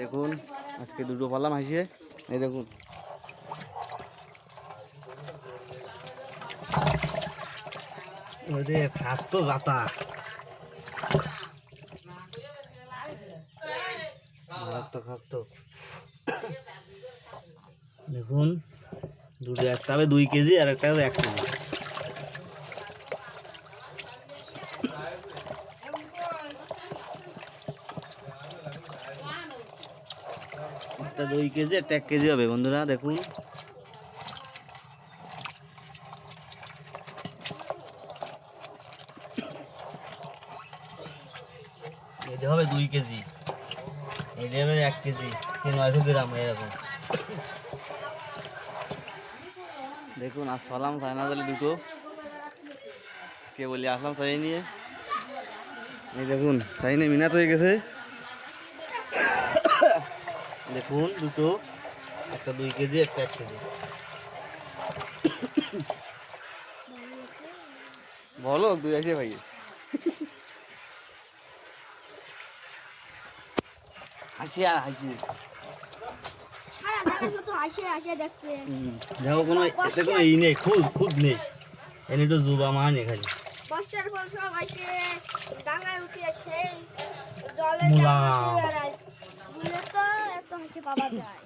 দেখুন আজকে দুটো পারলাম হাসিয়ে, এই দেখুন স্বাস্থ্য যাতা দেখুন, দুটো, একটা হবে 2 কেজি আর একটা হবে 1 কেজি। একটা 2 কেজি, একটা 1 কেজি হবে বন্ধুরা। দেখুন এটা হবে 2 কেজি, এটা হবে 1 কেজি, 900 গ্রাম এরকম। দেখুন আজ পারলাম চায়না জালি দুটো, কে বলি আসলাম চাই নিয়ে। এই দেখুন চাই নিয়ে মিনাত হয়ে গেছে। দেখুন দুটো, একটা 2 কেজি, একটা 1 কেজি। বলো তুই আসে ভাই, হাসি আর হাসি। দেখো কোনো এতে কোনো ই নেই, খুদ নেই, এনে একটু জুবা মান এখানে বর্ষার পর সব আসে ডাঙায় উঠে সেই জলে মুলাম। বেড়ায়, তো এত হাসি পাওয়া যায়।